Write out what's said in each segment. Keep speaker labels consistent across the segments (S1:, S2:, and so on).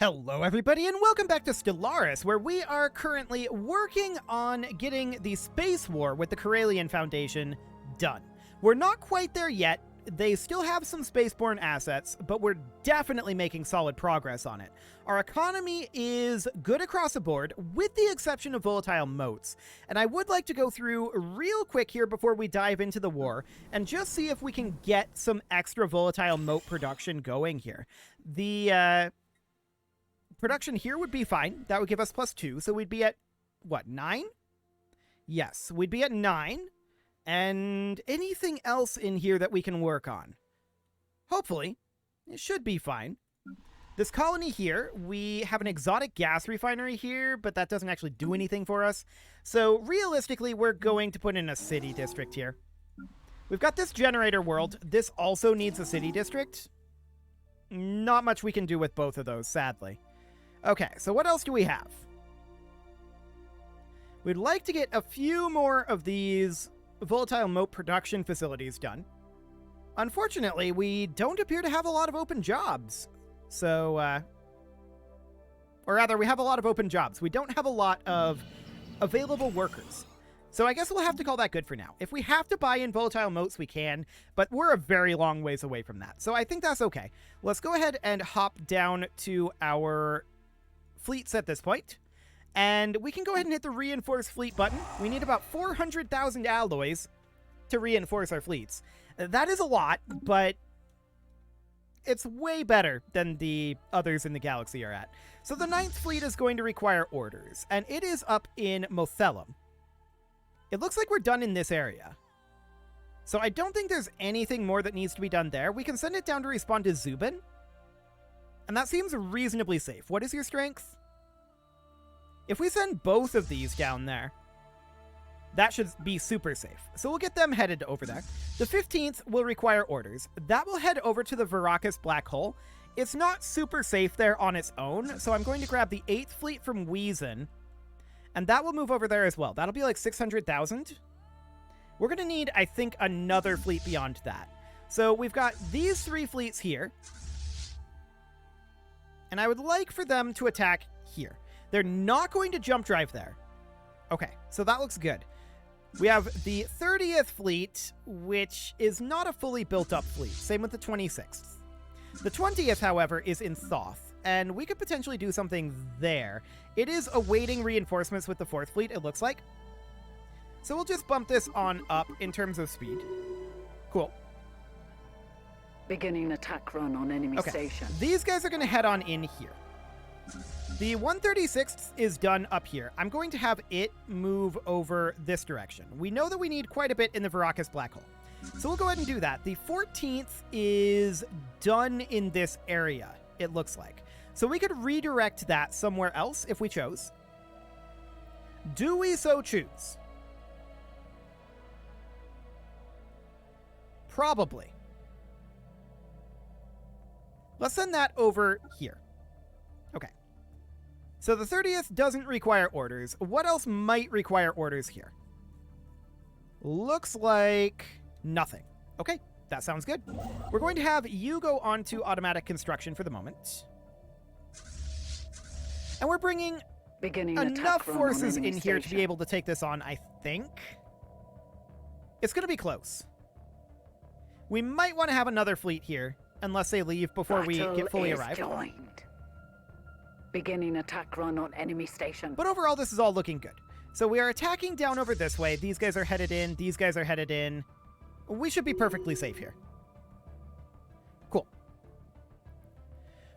S1: Hello everybody and welcome back to Stellaris, where we are currently working on getting the space war with the Corellian Foundation done. We're not quite there yet. They still have some spaceborne assets, but we're definitely making solid progress on it. Our economy is good across the board, with the exception of volatile motes. And I would like to go through real quick here before we dive into the war, and just see if we can get some extra volatile mote production going here. The production here would be fine. That would give us +2, so we'd be at, what, 9? Yes, we'd be at 9. And anything else in here that we can work on? Hopefully. It should be fine. This colony here, we have an exotic gas refinery here, but that doesn't actually do anything for us. So realistically, we're going to put in a city district here. We've got this generator world. This also needs a city district. Not much we can do with both of those, sadly. Okay, so what else do we have? We'd like to get a few more of these volatile mote production facilities done. Unfortunately, we don't appear to have a lot of open jobs. So, or rather, we have a lot of open jobs. We don't have a lot of available workers. So I guess we'll have to call that good for now. If we have to buy in volatile motes, we can, but we're a very long ways away from that. So I think that's okay. Let's go ahead and hop down to our fleets at this point. And we can go ahead and hit the reinforce fleet button. We need about 400,000 alloys to reinforce our fleets. That is a lot, but it's way better than the others in the galaxy are at. So the 9th fleet is going to require orders, and it is up in Mothellum. It looks like we're done in this area. So I don't think there's anything more that needs to be done there. We can send it down to respawn to Zubin. And that seems reasonably safe. What is your strength? If we send both of these down there, that should be super safe. So we'll get them headed over there. The 15th will require orders. That will head over to the Verakus Black Hole. It's not super safe there on its own, so I'm going to grab the 8th fleet from Wiesen, and that will move over there as well. That'll be like 600,000. We're going to need, I think, another fleet beyond that. So we've got these 3 fleets here, and I would like for them to attack here. They're not going to jump drive there. Okay, so that looks good. We have the 30th fleet, which is not a fully built up fleet. Same with the 26th. The 20th, however, is in Thoth, and we could potentially do something there. It is awaiting reinforcements with the 4th fleet, it looks like. So we'll just bump this on up in terms of speed. Cool.
S2: Beginning attack run on enemy station.
S1: These guys are going to head on in here. The 136th is done up here. I'm going to have it move over this direction. We know that we need quite a bit in the Verakus Black Hole. So we'll go ahead and do that. The 14th is done in this area, it looks like. So we could redirect that somewhere else if we chose. Do we so choose? Probably. Let's send that over here. Okay. So the 30th doesn't require orders. What else might require orders here? Looks like nothing. Okay, that sounds good. We're going to have you go on to automatic construction for the moment. And we're bringing enough forces in here to be able to take this on, I think. It's going to be close. We might want to have another fleet here, unless they leave before we get fully arrived.
S2: Beginning attack run on enemy station.
S1: But overall, this is all looking good. So we are attacking down over this way. These guys are headed in. These guys are headed in. We should be perfectly safe here. Cool.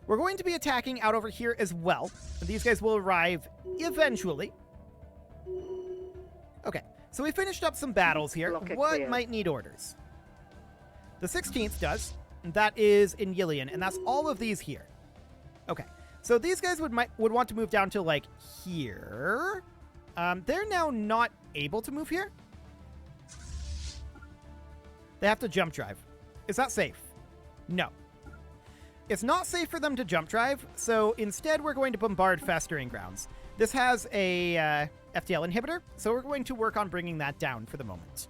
S1: We're going to be attacking out over here as well. These guys will arrive eventually. Okay, so we finished up some battles here. What might need orders? The 16th does. That is in Yillian, and that's all of these here. Okay. So these guys would want to move down to, like, here. They're now not able to move here. They have to jump drive. Is that safe? No. It's not safe for them to jump drive, so instead we're going to bombard Festering Grounds. This has a FTL inhibitor, so we're going to work on bringing that down for the moment.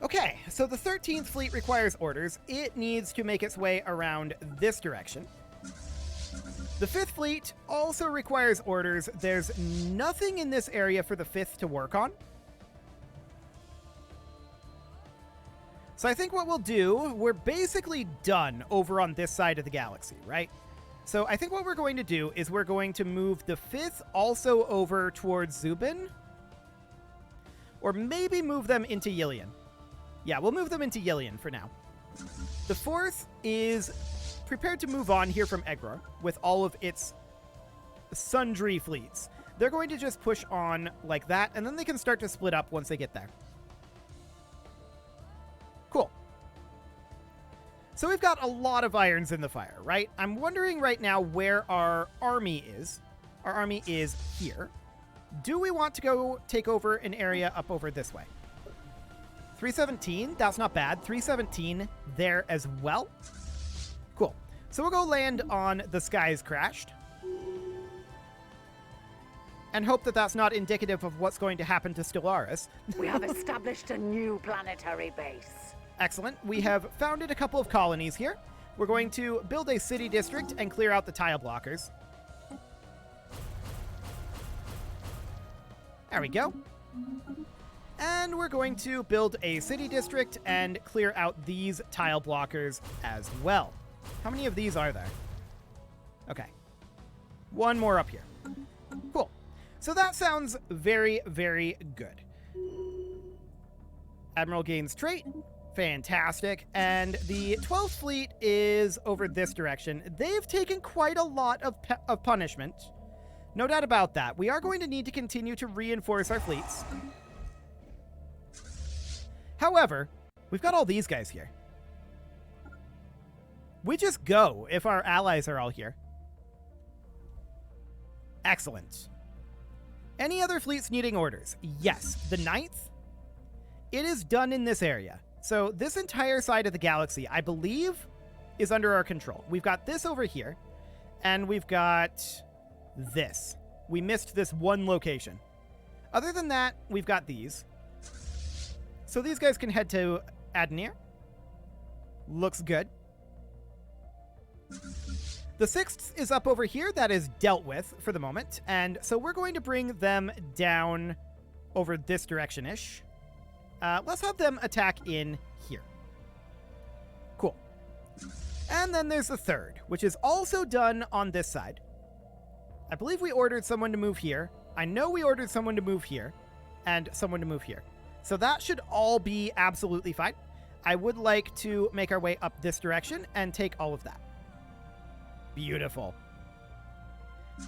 S1: Okay, so the 13th fleet requires orders. It needs to make its way around this direction. The 5th Fleet also requires orders. There's nothing in this area for the 5th to work on. So I think what we'll do, we're basically done over on this side of the galaxy, right? So I think what we're going to do is we're going to move the 5th also over towards Zubin. Or maybe move them into Yillian. Yeah, we'll move them into Yillian for now. The 4th is prepared to move on here from Egror with all of its sundry fleets. They're going to just push on like that, and then they can start to split up once they get there. Cool. So we've got a lot of irons in the fire, right? I'm wondering right now where our army is. Our army is here. Do we want to go take over an area up over this way? 317, that's not bad. 317 there as well. Cool. So we'll go land on the Skies Crashed. And hope that that's not indicative of what's going to happen to Stellaris.
S2: We have established a new planetary base.
S1: Excellent. We have founded a couple of colonies here. We're going to build a city district and clear out the tile blockers. There we go. And we're going to build a city district and clear out these tile blockers as well. How many of these are there? Okay. One more up here. Cool. So that sounds very, very good. Admiral gains trait. Fantastic. And the 12th Fleet is over this direction. They've taken quite a lot of punishment. No doubt about that. We are going to need to continue to reinforce our fleets. However, we've got all these guys here. We just go if our allies are all here. Excellent. Any other fleets needing orders? Yes. The 9th? It is done in this area. So this entire side of the galaxy, I believe, is under our control. We've got this over here, and we've got this. We missed this one location. Other than that, we've got these. So these guys can head to Adnir. Looks good. The 6th is up over here. That is dealt with for the moment. And so we're going to bring them down over this direction-ish. Let's have them attack in here. Cool. And then there's the 3rd, which is also done on this side. I believe we ordered someone to move here. I know we ordered someone to move here and someone to move here. So that should all be absolutely fine. I would like to make our way up this direction and take all of that. Beautiful.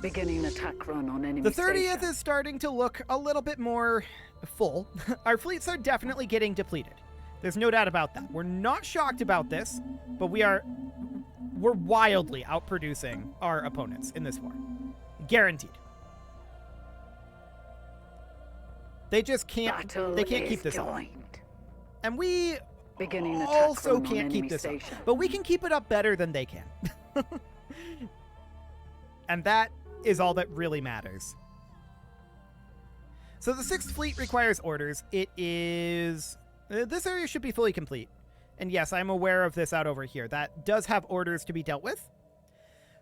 S2: Beginning attack run on enemy
S1: The 30th
S2: station.
S1: is starting to look a little bit more full. Our fleets are definitely getting depleted. There's no doubt about that. We're not shocked about this, but we're wildly outproducing our opponents in this war. Guaranteed. They just can't. They can't keep this up. And we also can't keep this up. But we can keep it up better than they can. And that is all that really matters. So the 6th Fleet requires orders. It is... this area should be fully complete. And yes, I'm aware of this out over here. That does have orders to be dealt with.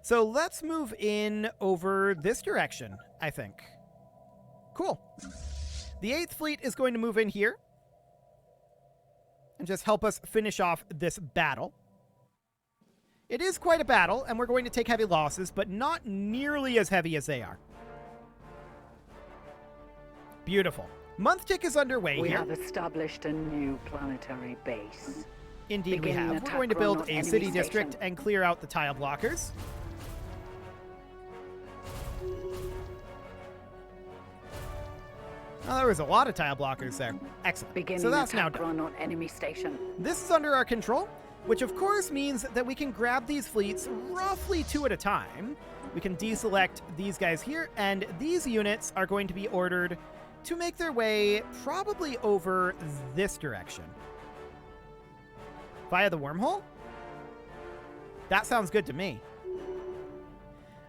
S1: So let's move in over this direction, I think. Cool. The 8th Fleet is going to move in here and just help us finish off this battle. It is quite a battle, and we're going to take heavy losses, but not nearly as heavy as they are. Beautiful. Month tick is underway
S2: We
S1: here.
S2: have established a new planetary base.
S1: Indeed we have. We're going to build a city district and clear out the tile blockers. Oh, there was a lot of tile blockers there. Excellent. So that's now done.
S2: Run on enemy station.
S1: This is under our control, which of course means that we can grab these fleets roughly 2 at a time. We can deselect these guys here, and these units are going to be ordered to make their way probably over this direction. Via the wormhole? That sounds good to me.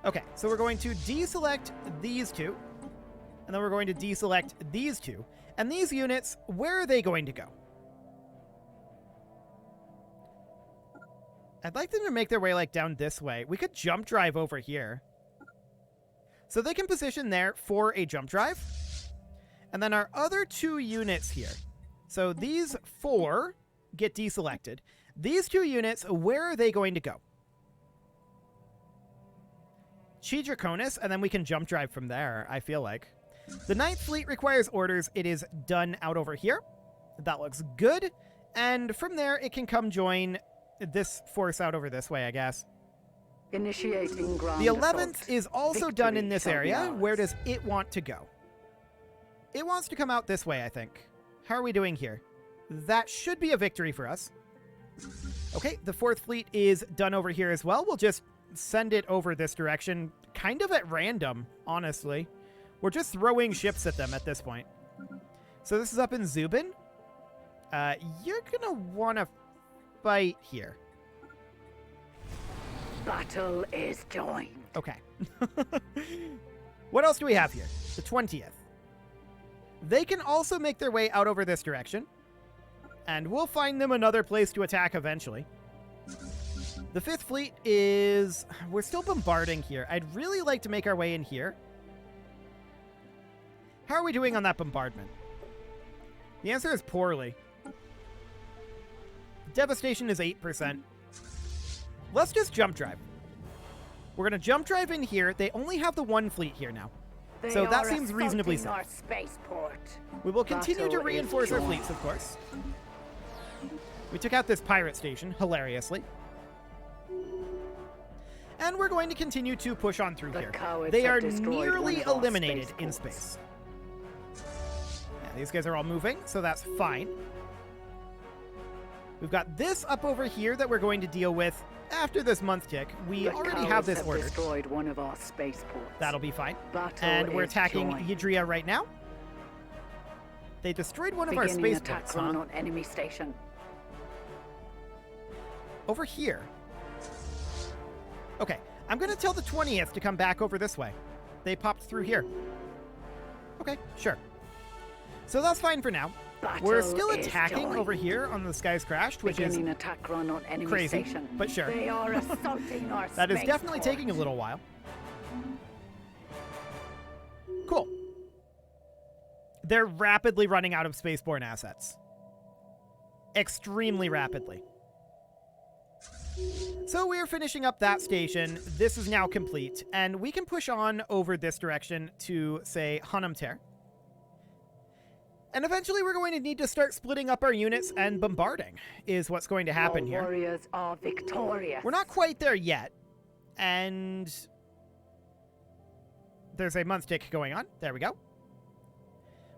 S1: Okay, so we're going to deselect these two, and then we're going to deselect these two. And these units, where are they going to go? I'd like them to make their way, like, down this way. We could jump drive over here. So they can position there for a jump drive. And then our other 2 units here. So these 4 get deselected. These 2 units, where are they going to go? Chi Draconis, and then we can jump drive from there, I feel like. The 9th Fleet requires orders. It is done out over here. That looks good. And from there, it can come join this force out over this way, I guess.
S2: Initiating ground
S1: The 11th
S2: assault.
S1: is also
S2: Victory
S1: done in this
S2: shall be
S1: area.
S2: ours.
S1: Where does it want to go? It wants to come out this way, I think. How are we doing here? That should be a victory for us. Okay, the 4th Fleet is done over here as well. We'll just send it over this direction, kind of at random, honestly. We're just throwing ships at them at this point. So this is up in Zubin. You're gonna want to fight here.
S2: Battle is joined.
S1: Okay. What else do we have here? The 20th. They can also make their way out over this direction. And we'll find them another place to attack eventually. The 5th Fleet is... We're still bombarding here. I'd really like to make our way in here. How are we doing on that bombardment? The answer is poorly. Devastation is 8%. Let's just jump drive. We're going to jump drive in here. They only have the 1 fleet here now. So that seems reasonably safe.
S2: Our spaceport.
S1: We will continue to
S2: Battle
S1: reinforce
S2: is
S1: our
S2: joined.
S1: fleets, of course. We took out this pirate station, hilariously. And we're going to continue to push on through
S2: The
S1: here.
S2: cowards
S1: They
S2: have
S1: are
S2: destroyed
S1: nearly
S2: one of our
S1: eliminated in
S2: spaceports.
S1: space. Yeah, these guys are all moving, so that's fine. We've got this up over here that we're going to deal with after this month tick. We
S2: The
S1: already have
S2: cowards
S1: this ordered.
S2: destroyed one of our spaceports.
S1: That'll be fine.
S2: Battle
S1: And we're
S2: is
S1: attacking
S2: joined.
S1: Yidria right now. They destroyed one of our
S2: Beginning
S1: spaceports,
S2: attack run
S1: huh?
S2: on enemy station.
S1: Over here. Okay, I'm going to tell the 20th to come back over this way. They popped through here. Okay, sure. So that's fine for now. We're
S2: Battle
S1: still
S2: is
S1: attacking
S2: joined.
S1: over here on the Skies Crashed, which is
S2: Beginning attack run on enemy
S1: crazy,
S2: station.
S1: but sure.
S2: They are assaulting our
S1: that is definitely
S2: spaceport.
S1: taking a little while. Cool. They're rapidly running out of spaceborne assets. Extremely rapidly. So we're finishing up that station. This is now complete, and we can push on over this direction to, say, Hanamter. And eventually we're going to need to start splitting up our units and bombarding, is what's going to happen
S2: Our
S1: here.
S2: warriors are victorious.
S1: We're not quite there yet, and there's a month tick going on. There we go.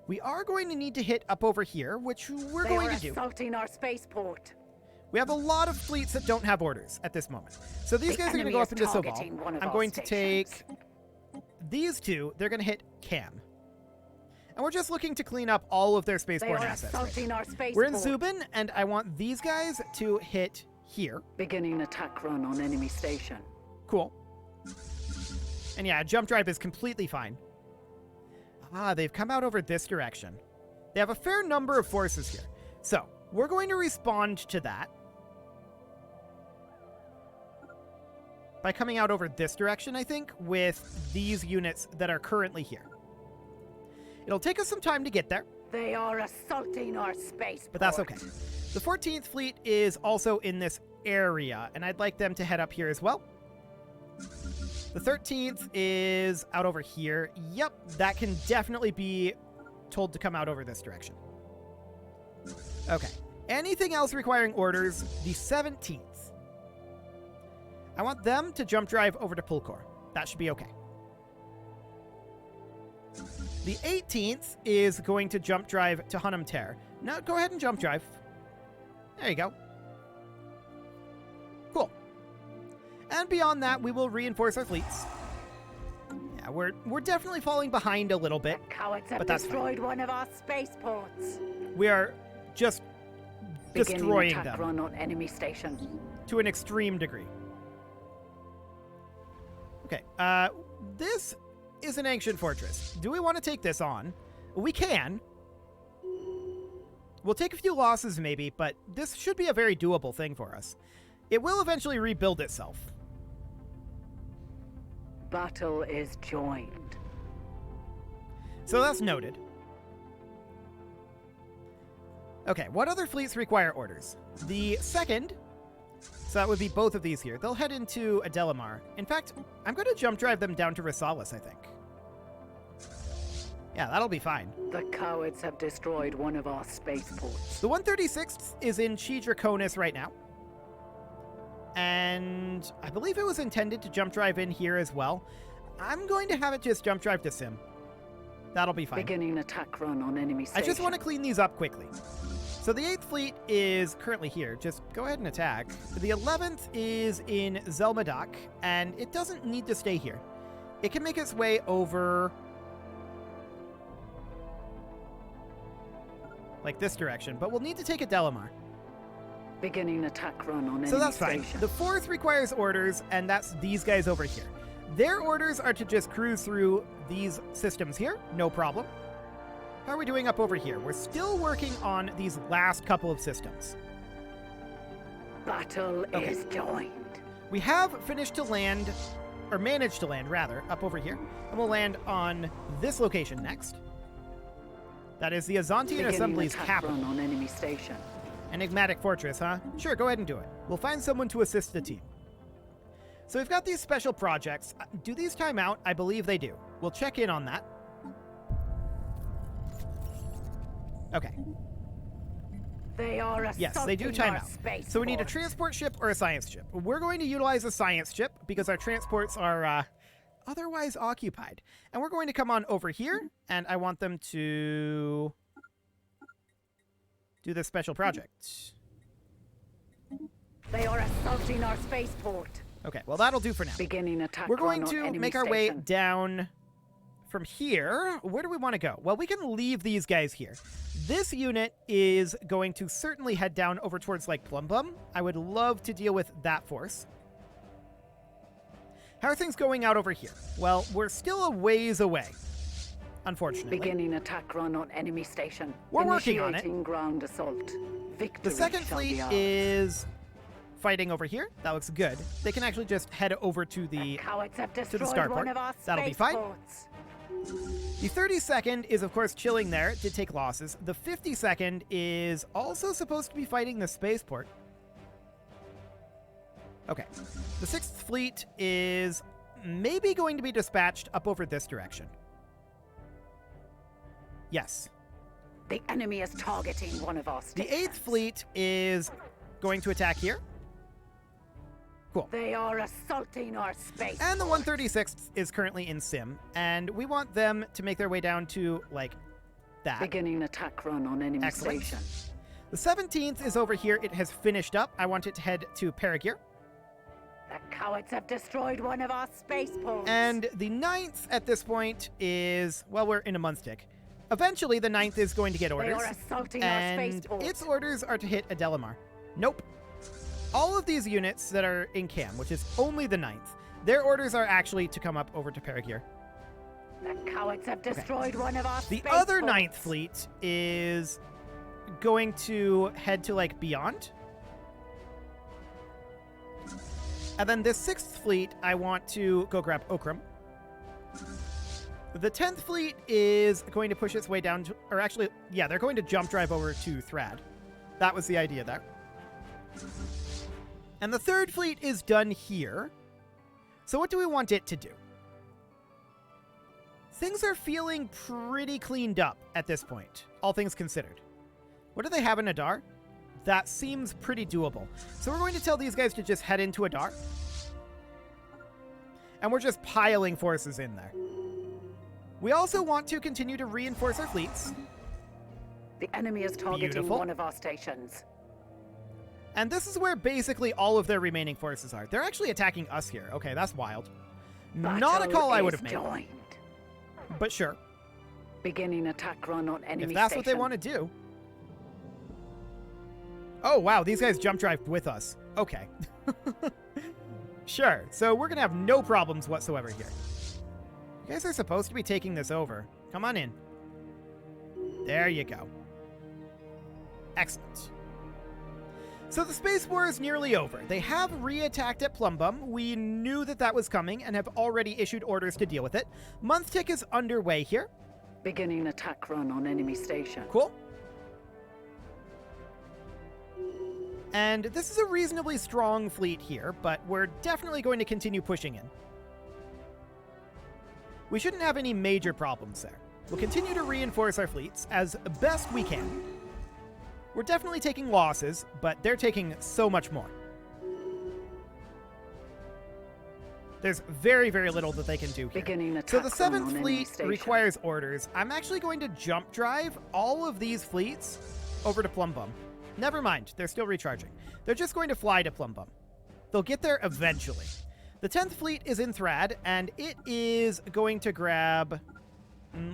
S1: We are going to need to hit up over here, which we're
S2: They
S1: going
S2: are
S1: to do.
S2: assaulting our spaceport.
S1: We have a lot of fleets that don't have orders at this moment. So these
S2: The
S1: guys are going to
S2: enemy
S1: go
S2: is
S1: up into Soval.
S2: targeting one of
S1: I'm
S2: our
S1: going to take
S2: stations.
S1: these 2. They're going to hit Cam. And we're just looking to clean up all of their
S2: They
S1: spaceborne
S2: are
S1: assets.
S2: assaulting our spaceport.
S1: We're in Zubin, and I want these guys to hit here.
S2: Beginning attack run on enemy station.
S1: Cool. And yeah, jump drive is completely fine. Ah, they've come out over this direction. They have a fair number of forces here. So, we're going to respond to that by coming out over this direction, I think, with these units that are currently here. It'll take us some time to get there,
S2: They are assaulting our spaceport.
S1: but that's okay. The 14th Fleet is also in this area, and I'd like them to head up here as well. The 13th is out over here. Yep, that can definitely be told to come out over this direction. Okay. Anything else requiring orders? The 17th. I want them to jump drive over to Pulkor. That should be okay. The 18th is going to jump drive to Hanamter. Now, go ahead and jump drive. There you go. Cool. And beyond that, we will reinforce our fleets. Yeah, we're definitely falling behind a little bit.
S2: The cowards have
S1: But that's fine.
S2: destroyed one of our spaceports.
S1: We are just
S2: Beginning
S1: destroying
S2: attack
S1: them
S2: run on enemy station.
S1: to an extreme degree. Okay, this is an ancient fortress. Do we want to take this on? We can. We'll take a few losses maybe, but this should be a very doable thing for us. It will eventually rebuild itself.
S2: Battle is joined.
S1: So that's noted. Okay, what other fleets require orders? The second, so that would be both of these here. They'll head into Adelamar. In fact, I'm going to jump drive them down to Risalis, I think. Yeah, that'll be fine.
S2: The cowards have destroyed one of our spaceports.
S1: The 136th is in Chi Draconis right now. And I believe it was intended to jump drive in here as well. I'm going to have it just jump drive to Sim. That'll be fine.
S2: Beginning attack run on enemy station.
S1: I just want to clean these up quickly. So the 8th Fleet is currently here. Just go ahead and attack. The 11th is in Zelmadak, and it doesn't need to stay here. It can make its way over like this direction, but we'll need to take Adelamar.
S2: Beginning attack run on enemy
S1: So that's
S2: station.
S1: fine. The 4th requires orders, and that's these guys over here. Their orders are to just cruise through these systems here. No problem. How are we doing up over here? We're still working on these last couple of systems.
S2: Battle is joined.
S1: We have finished to land, or managed to land, rather, up over here. And we'll land on this location next. That is the Azantian Assembly's capital.
S2: Run on enemy station.
S1: Enigmatic Fortress, huh? Sure, go ahead and do it. We'll find someone to assist the team. So we've got these special projects. Do these time out? I believe they do. We'll check in on that. Okay.
S2: They are a
S1: Yes, they do time out. So we need a transport ship or a science ship. We're going to utilize a science ship because our transports are otherwise occupied. And we're going to come on over here, and I want them to do this special project.
S2: They are assaulting our spaceport.
S1: Okay, well, that'll do for now.
S2: Beginning attack.
S1: We're going to make our way
S2: station.
S1: down from here. Where do we want to go? Well, we can leave these guys here. This unit is going to certainly head down over towards, like, Plum Plum. I would love to deal with that force. How are things going out over here? Well, we're still a ways away, unfortunately.
S2: Beginning attack run on enemy station.
S1: We're working on it.
S2: Initiating ground assault. Victory
S1: The second
S2: shall be
S1: fleet
S2: ours.
S1: is fighting over here. That looks good. They can actually just head over to the
S2: cowards have
S1: to the
S2: destroyed
S1: starport.
S2: one of our
S1: That'll be fine.
S2: spaceports.
S1: The 32nd is, of course, chilling there to take losses. The 52nd is also supposed to be fighting the spaceport. Okay. The 6th Fleet is maybe going to be dispatched up over this direction. Yes.
S2: The enemy is targeting one of our
S1: The
S2: stations.
S1: 8th Fleet is going to attack here. Cool.
S2: They are assaulting our space.
S1: And the 136th is currently in Sim, and we want them to make their way down to, like, that.
S2: Beginning attack run on enemy
S1: Excellent.
S2: station.
S1: The 17th is over here. It has finished up. I want it to head to Paragear.
S2: The cowards have destroyed one of our spaceports.
S1: And the 9th at this point is, well, we're in a month tick. Eventually, the 9th is going to get orders.
S2: They are assaulting our
S1: And
S2: spaceport.
S1: its orders are to hit Adelamar. Nope. All of these units that are in CAM, which is only the 9th, their orders are actually to come up over to Paragear.
S2: The cowards have destroyed one of our
S1: The
S2: spaceports.
S1: other 9th Fleet is going to head to, like, Beyond. And then this 6th Fleet, I want to go grab Okram. The 10th Fleet is going to push its way down to, or actually, yeah, they're going to jump drive over to Thrad. That was the idea there. And the 3rd Fleet is done here. So what do we want it to do? Things are feeling pretty cleaned up at this point, all things considered. What do they have in Adar? That seems pretty doable. So we're going to tell these guys to just head into Adar. And we're just piling forces in there. We also want to continue to reinforce our fleets.
S2: The enemy is targeting
S1: Beautiful.
S2: one of our stations.
S1: And this is where basically all of their remaining forces are. They're actually attacking us here. Okay, that's wild. Not a call I would have made.
S2: Joined.
S1: But sure.
S2: Beginning attack run on enemy
S1: If that's what they
S2: station.
S1: want to do. Oh, wow, these guys jump drive with us. Okay. Sure, so we're going to have no problems whatsoever here. You guys are supposed to be taking this over. Come on in. There you go. Excellent. So the space war is nearly over. They have re-attacked at Plumbum. We knew that that was coming and have already issued orders to deal with it. Month tick is underway here.
S2: Beginning attack run on enemy station.
S1: Cool. And this is a reasonably strong fleet here, but we're definitely going to continue pushing in. We shouldn't have any major problems there. We'll continue to reinforce our fleets as best we can. We're definitely taking losses, but they're taking so much more. There's very, very little that they can do here. So the 7th Fleet requires orders. I'm actually going to jump drive all of these fleets over to Plumbum. Never mind, they're still recharging. They're just going to fly to Plumbum. They'll get there eventually. The 10th Fleet is in Thrad, and it is going to grab...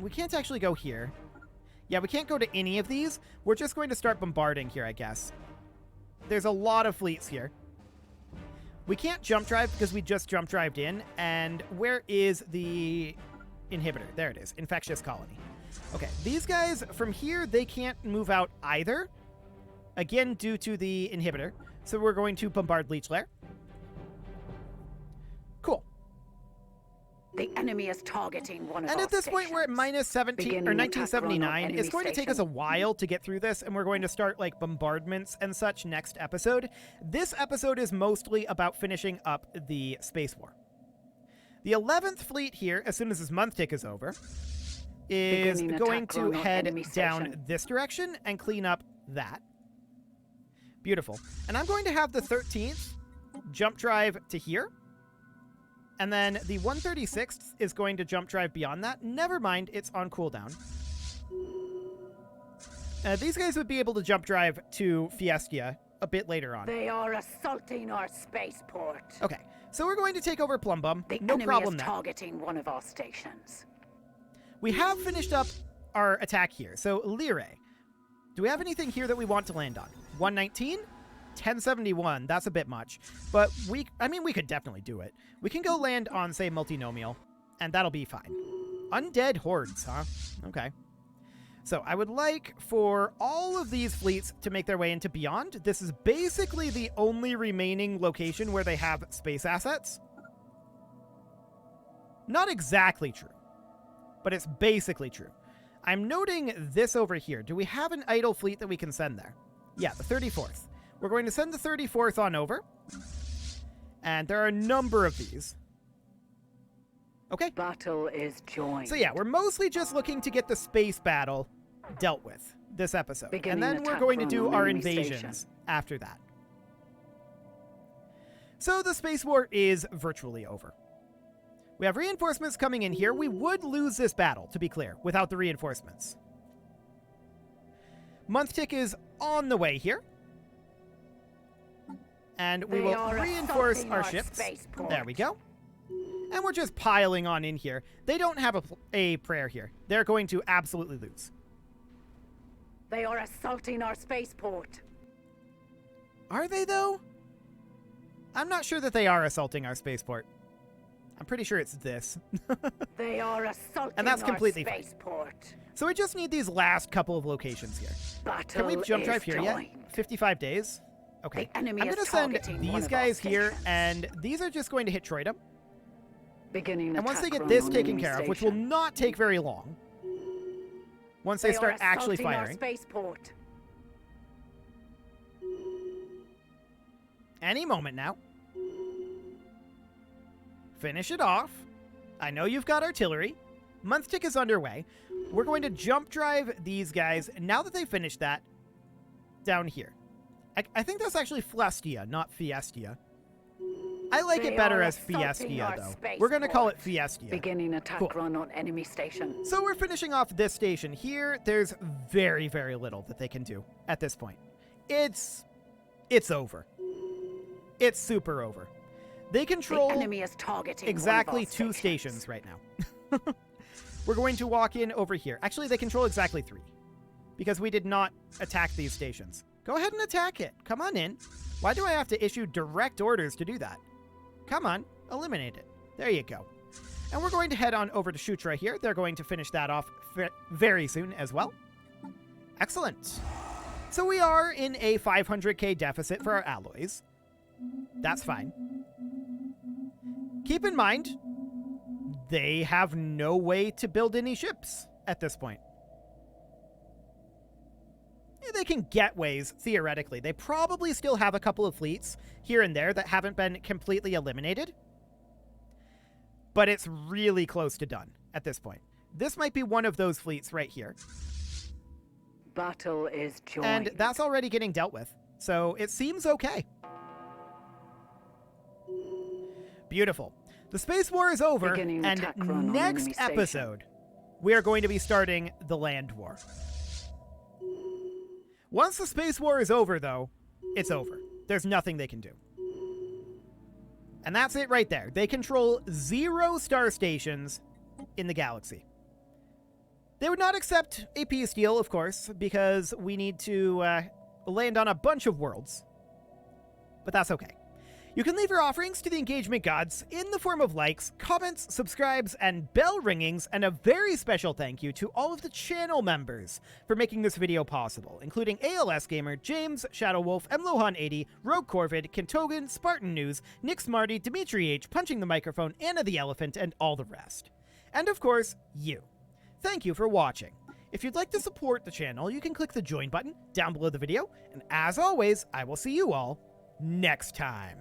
S1: we can't actually go here. Yeah, we can't go to any of these. We're just going to start bombarding here, I guess. There's a lot of fleets here. We can't jump drive because we just jump drived in. And where is the inhibitor? There it is. Infectious colony. Okay, these guys from here, they can't move out either. Again, due to the inhibitor. So we're going to bombard Leech Lair. Cool.
S2: The enemy is targeting one of our
S1: And at this
S2: stations.
S1: point, we're at minus 17 or 1979. It's going to take us a while to get through this, and we're going to start like bombardments and such next episode. This episode is mostly about finishing up the space war. The 11th Fleet here, as soon as this month tick is over, is going to head down this direction and clean up that. Beautiful. And I'm going to have the 13th jump drive to here. And then the 136th is going to jump drive beyond that. Never mind, it's on cooldown. These guys would be able to jump drive to Fiestia a bit later on.
S2: They are assaulting our spaceport.
S1: Okay, so we're going to take over Plumbum.
S2: The
S1: No
S2: enemy
S1: problem
S2: is
S1: there.
S2: targeting one of our stations.
S1: We have finished up our attack here. So Lyre, do we have anything here that we want to land on? 119? 1071, that's a bit much. But we could definitely do it. We can go land on, say, Multinomial, and that'll be fine. Undead hordes, huh? Okay. So I would like for all of these fleets to make their way into Beyond. This is basically the only remaining location where they have space assets. Not exactly true, but it's basically true. I'm noting this over here. Do we have an idle fleet that we can send there? Yeah, the 34th. We're going to send the 34th on over. And there are a number of these. Okay.
S2: Battle is joined.
S1: So yeah, we're mostly just looking to get the space battle dealt with this episode. And then we're going to do our invasions after that. So the space war is virtually over. We have reinforcements coming in here. We would lose this battle, to be clear, without the reinforcements. Month tick is on the way here. And we will reinforce our ships. There we go. And we're just piling on in here. They don't have a prayer here. They're going to absolutely lose.
S2: They are assaulting our spaceport.
S1: Are they, though? I'm not sure that they are assaulting our spaceport. I'm pretty sure it's this.
S2: They are assaulting
S1: and that's completely
S2: our spaceport.
S1: Fine. So we just need these last couple of locations here.
S2: Battle
S1: Can we jump drive here
S2: joined.
S1: yet? 55 days? Okay.
S2: The enemy
S1: I'm going to send these guys here, and these are just going to hit Troidum. And once they get this taken care of, which will not take very long, once they start actually firing. Any moment now. Finish it off. I know you've got artillery. Month tick is underway. We're going to jump drive these guys, now that they finished that, down here. I think that's actually Flestia, not Fiestia. I like it better as Fiestia, though. We're going to call it Fiestia.
S2: Beginning attack run on enemy station.
S1: So we're finishing off this station here. There's very, very little that they can do at this point. It's over. It's super over. They control
S2: the enemy is targeting
S1: exactly 2 stations right now. We're going to walk in over here. Actually, they control exactly 3 because we did not attack these stations. Go ahead and attack it. Come on in. Why do I have to issue direct orders to do that? Come on, eliminate it. There you go. And we're going to head on over to Shutra here. They're going to finish that off very soon as well. Excellent. So we are in a 500k deficit for our alloys. That's fine. Keep in mind, they have no way to build any ships at this point. They can get ways, theoretically. They probably still have a couple of fleets here and there that haven't been completely eliminated. But it's really close to done at this point. This might be one of those fleets right here.
S2: Battle is joined.
S1: And that's already getting dealt with. So it seems okay. Beautiful. The space war is over, and next episode, we are going to be starting the land war. Once the space war is over, though, it's over. There's nothing they can do. And that's it right there. They control 0 star stations in the galaxy. They would not accept a peace deal, of course, because we need to land on a bunch of worlds. But that's okay. You can leave your offerings to the engagement gods in the form of likes, comments, subscribes, and bell ringings, and a very special thank you to all of the channel members for making this video possible, including ALS Gamer, James, Shadow Wolf, Mlohan80, Rogue Corvid, Kentogan, Spartan News, Nick Smarty, Dimitri H, Punching the Microphone, Anna the Elephant, and all the rest. And of course, you. Thank you for watching. If you'd like to support the channel, you can click the join button down below the video, and as always, I will see you all next time.